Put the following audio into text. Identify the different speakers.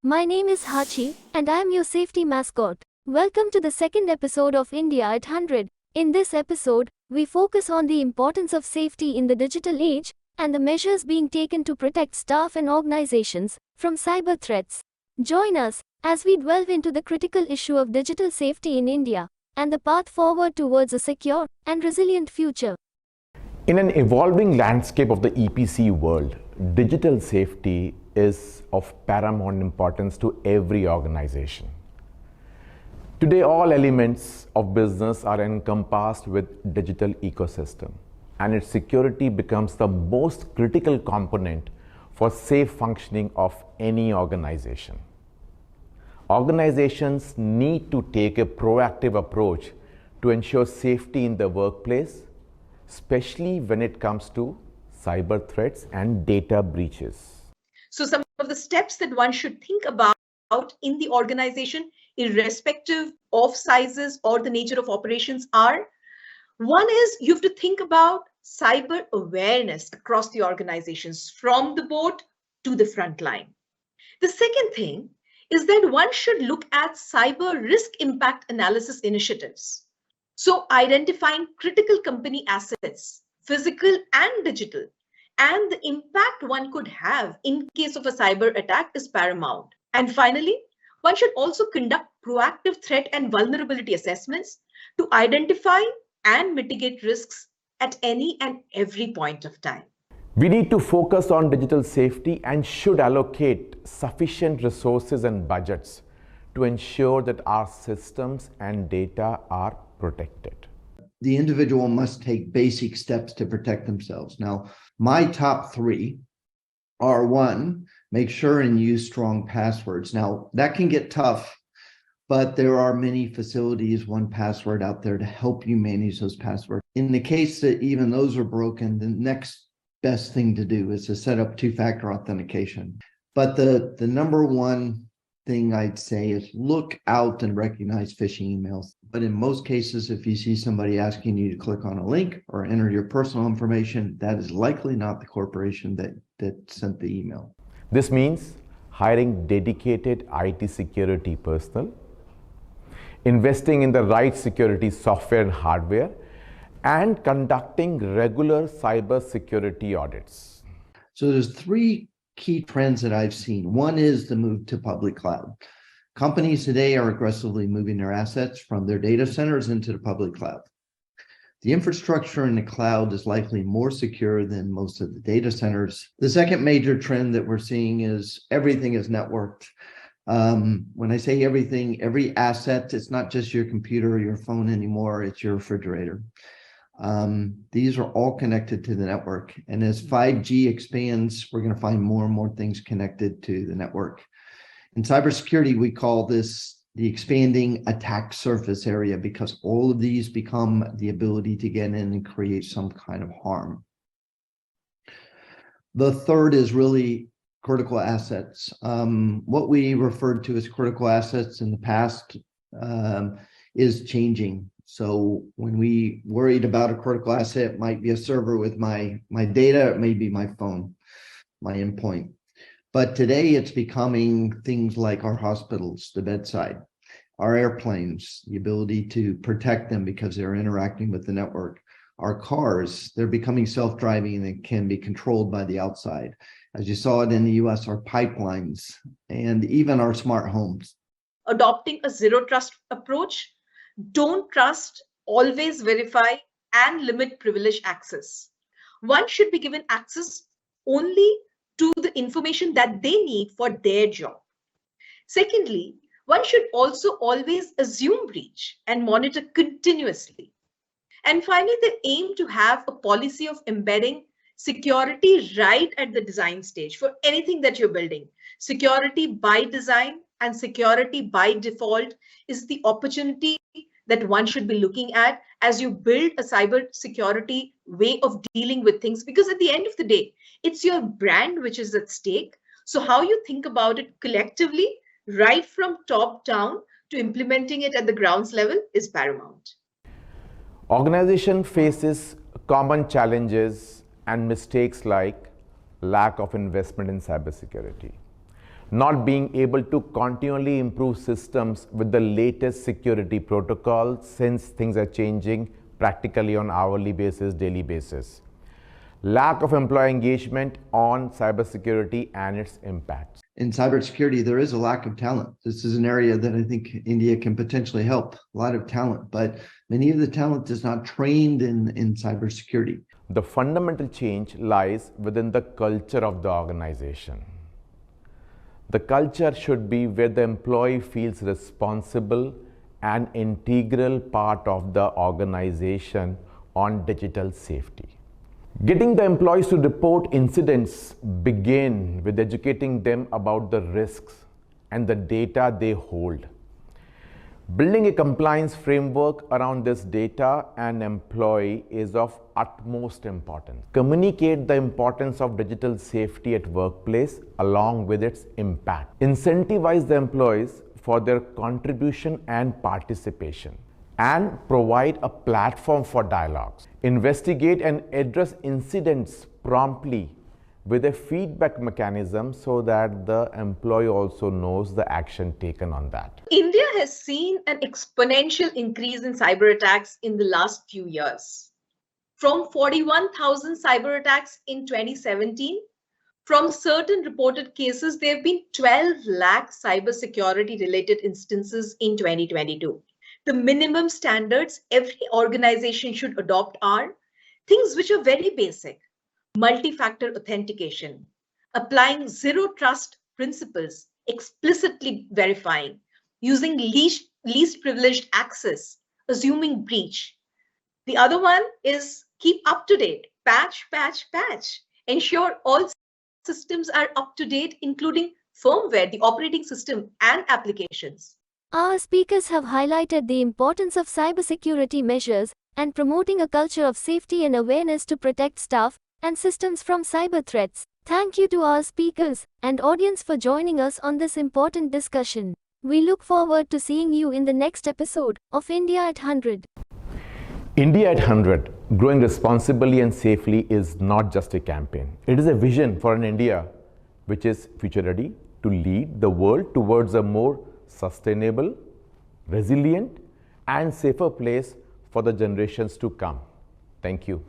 Speaker 1: My name is Hachi, and I am your safety mascot. Welcome to the second episode of India at 100. In this episode, we focus on the importance of safety in the digital age and the measures being taken to protect staff and organizations from cyber threats. Join us as we delve into the critical issue of digital safety in India and the path forward towards a secure and resilient future.
Speaker 2: In an evolving landscape of the EPC world, digital safety is of paramount importance to every organization. Today, all elements of business are encompassed with digital ecosystem, and its security becomes the most critical component for safe functioning of any organization. Organizations need to take a proactive approach to ensure safety in the workplace, especially when it comes to cyber threats and data breaches.
Speaker 3: So some of the steps that one should think about in the organization, irrespective of sizes or the nature of operations, are: one is you have to think about cyber awareness across the organizations, from the board to the front line. The second thing is that one should look at cyber risk impact analysis initiatives. So identifying critical company assets, physical and digital, and the impact one could have in case of a cyber attack is paramount. And finally, one should also conduct proactive threat and vulnerability assessments to identify and mitigate risks at any and every point of time.
Speaker 2: We need to focus on digital safety and should allocate sufficient resources and budgets to ensure that our systems and data are protected.
Speaker 4: The individual must take basic steps to protect themselves. Now, my top three are: one, make sure and use strong passwords. Now, that can get tough, but there are many facilities, 1Password out there to help you manage those passwords. In the case that even those are broken, the next best thing to do is to set up two-factor authentication. But the number one thing I'd say is look out and recognize phishing emails. But in most cases, if you see somebody asking you to click on a link or enter your personal information, that is likely not the corporation that sent the email.
Speaker 2: This means hiring dedicated IT security personnel, investing in the right security software and hardware, and conducting regular cyber security audits.
Speaker 4: So there's three key trends that I've seen. One is the move to public cloud. Companies today are aggressively moving their assets from their data centers into the public cloud. The infrastructure in the cloud is likely more secure than most of the data centers. The second major trend that we're seeing is everything is networked. When I say everything, every asset, it's not just your computer or your phone anymore, it's your refrigerator. These are all connected to the network. And as 5G expands, we're going to find more and more things connected to the network. In cybersecurity, we call this the expanding attack surface area, because all of these become the ability to get in and create some kind of harm. The third is really critical assets. What we referred to as critical assets in the past is changing. So when we worried about a critical asset, it might be a server with my data, it may be my phone, my endpoint. But today it's becoming things like our hospitals, the bedside, our airplanes, the ability to protect them because they're interacting with the network. Our cars, they're becoming self-driving and can be controlled by the outside. As you saw it in the US, our pipelines, and even our smart homes.
Speaker 3: Adopting a zero trust approach, don't trust, always verify, and limit privileged access. One should be given access only to the information that they need for their job. Secondly, one should also always assume breach and monitor continuously. And finally, they aim to have a policy of embedding security right at the design stage for anything that you're building. Security by design and security by default is the opportunity that one should be looking at as you build a cyber security way of dealing with things, because at the end of the day, it's your brand which is at stake. So how you think about it collectively, right from top down to implementing it at the grounds level, is paramount.
Speaker 2: Organization faces common challenges and mistakes like lack of investment in cybersecurity, not being able to continually improve systems with the latest security protocols since things are changing practically on hourly basis, daily basis. Lack of employee engagement on cybersecurity and its impacts.
Speaker 4: In cybersecurity, there is a lack of talent. This is an area that I think India can potentially help. A lot of talent, but many of the talent is not trained in cybersecurity.
Speaker 2: The fundamental change lies within the culture of the organization. The culture should be where the employee feels responsible and integral part of the organization on digital safety. Getting the employees to report incidents begin with educating them about the risks and the data they hold. Building a compliance framework around this data and employee is of utmost importance. Communicate the importance of digital safety at workplace along with its impact. Incentivize the employees for their contribution and participation, and provide a platform for dialogues. Investigate and address incidents promptly with a feedback mechanism so that the employee also knows the action taken on that.
Speaker 3: India has seen an exponential increase in cyber attacks in the last few years. From 41,000 cyber attacks in 2017, from certain reported cases, there have been 12 lakh cybersecurity related instances in 2022. The minimum standards every organization should adopt are things which are very basic: multi-factor authentication, applying zero trust principles, explicitly verifying, using least privileged access, assuming breach. The other one is keep up to date, patch. Ensure all systems are up to date, including firmware, the operating system, and applications.
Speaker 1: Our speakers have highlighted the importance of cybersecurity measures and promoting a culture of safety and awareness to protect staff and systems from cyber threats. Thank you to our speakers and audience for joining us on this important discussion. We look forward to seeing you in the next episode of India at 100.
Speaker 2: India at 100, growing responsibly and safely, is not just a campaign. It is a vision for an India which is future ready to lead the world towards a more sustainable, resilient, and safer place for the generations to come. Thank you.